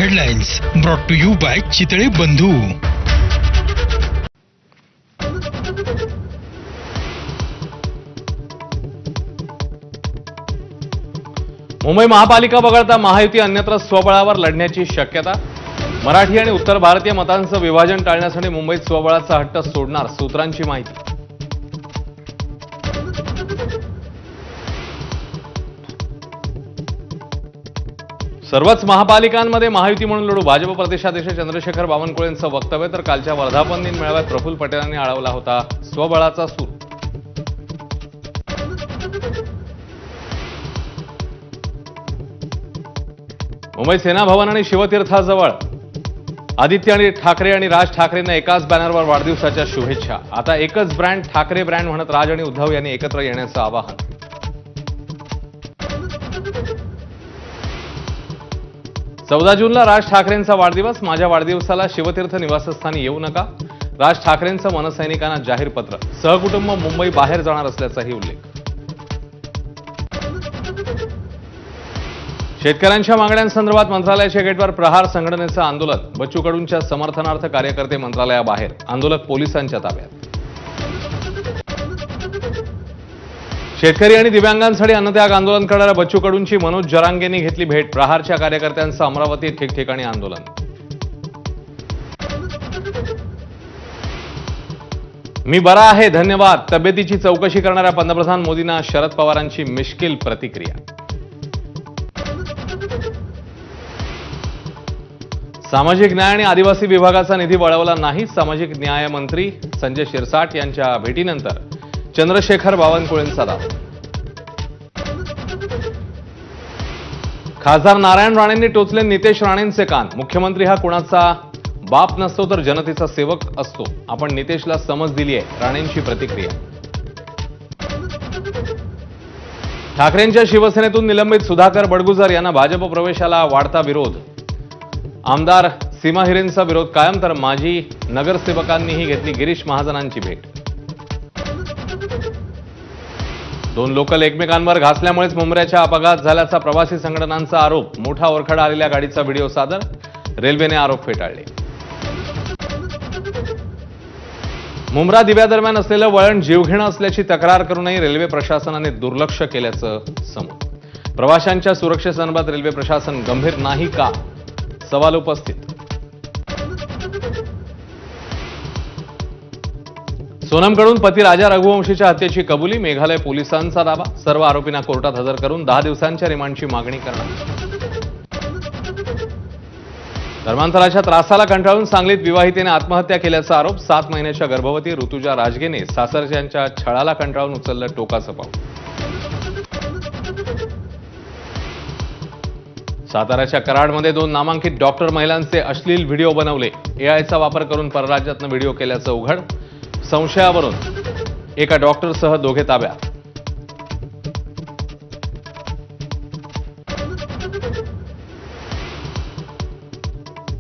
Headlines brought to you by Chitale Bandhu. Mumbai महापालिका वगळता महायुती अन्यत्र स्वबळावर लढण्याची शक्यता. मराठी आणि उत्तर भारतीय मतांचं विभाजन टाळण्यासाठी मुंबईत स्वबळाचा हट्ट सोडणार, सूत्रांची माहिती. सर्वच महापालिकांमध्ये महायुती म्हणून लढू, भाजप प्रदेशाध्यक्ष चंद्रशेखर बावनकुळेंचं वक्तव्य. तर कालच्या वर्धापन दिन मेळाव्यात प्रफुल्ल पटेलांनी अडवला होता स्वबळाचा सूर. मुंबई सेना भवन आणि शिवतीर्थाजवळ आदित्य ठाकरे आणि राज ठाकरेंना एकाच बॅनरवर वाढदिवसाच्या शुभेच्छा. आता एकच ब्रँड ठाकरे ब्रँड म्हणत राज आणि उद्धव यांनी एकत्र येण्याचं आवाहन. 14 जूनला राज ठाकरेंचा वाढदिवस. माझ्या वाढदिवसाला शिवतीर्थ निवासस्थानी येऊ नका, राज ठाकरेंचं मनसैनिकांना जाहीर पत्र. सहकुटुंब मुंबई बाहेर जाणार असल्याचाही उल्लेख. शेतकऱ्यांच्या मागण्यांसंदर्भात मंत्रालयाच्या गेटवर प्रहार संघटनेचं आंदोलन. बच्चू कडूंच्या समर्थनार्थ कार्यकर्ते मंत्रालयाबाहेर, आंदोलक पोलिसांच्या ताब्यात. शेतकरी आणि दिव्यांगांसाठी अन्नत्याग आंदोलन करणाऱ्या बच्चू कडूंची मनोज जरांगेंनी घेतली भेट. प्रहारच्या कार्यकर्त्यांचं अमरावतीत ठिकठिकाणी आंदोलन. मी बरा आहे धन्यवाद, तब्येतीची चौकशी करणाऱ्या पंतप्रधान मोदींना शरद पवारांची मिश्किल प्रतिक्रिया. सामाजिक न्याय आणि आदिवासी विभागाचा निधी वळवला नाही. सामाजिक न्याय मंत्री संजय शिरसाट यांच्या भेटीनंतर चंद्रशेखर बावनकुळेंचा दावा. खासदार नारायण राणेंनी टोचले नितेश राणेंचे कान. मुख्यमंत्री हा कुणाचा बाप नसतो तर जनतेचा सेवक असतो. आपण नितेशला समज दिली आहे, राणेंची प्रतिक्रिया. ठाकरेंच्या शिवसेनेतून निलंबित सुधाकर बडगुजर यांना भाजप प्रवेशाला वाढता विरोध. आमदार सीमा हिरेंचा विरोध कायम, तर माजी नगरसेवकांनीही घेतली गिरीश महाजनांची भेट. 2 लोकल एकमेकांवर घासल्यामुळेच मुंबऱ्याच्या अपघात झाल्याचा प्रवासी संघटनांचा आरोप. मोठा ओरखडा आलेल्या गाडीचा व्हिडिओ सादर, रेल्वेने आरोप फेटाळले. मुंब्रा दिव्यादरम्यान असलेलं वळण जीवघेणं असल्याची तक्रार करूनही रेल्वे प्रशासनाने दुर्लक्ष केल्याचं समोर. प्रवाशांच्या सुरक्षेसंदर्भात रेल्वे प्रशासन गंभीर नाही का, सवाल उपस्थित. सोनमकडून पती राजा रघुवंशीच्या हत्येची कबुली. मेघालय पोलिसांचा दावा. सर्व आरोपींना कोर्टात हजर करून 10 दिवसांच्या रिमांडची मागणी करणार. धर्मांतराच्या त्रासाला कंटाळून सांगलीत विवाहितेने आत्महत्या केल्याचा आरोप. 7 महिन्याच्या गर्भवती ऋतुजा राजगेने सासरच्यांच्या छळाला कंटाळून उचललं टोकाचं पाऊल. साताऱ्याच्या कराडमध्ये 2 नामांकित डॉक्टर महिलांचे अश्लील व्हिडिओ बनवले. एआयचा वापर करून परराज्यातनं व्हिडिओ केल्याचं उघड. संशयावरून एका डॉक्टरसह 2 ताब्यात.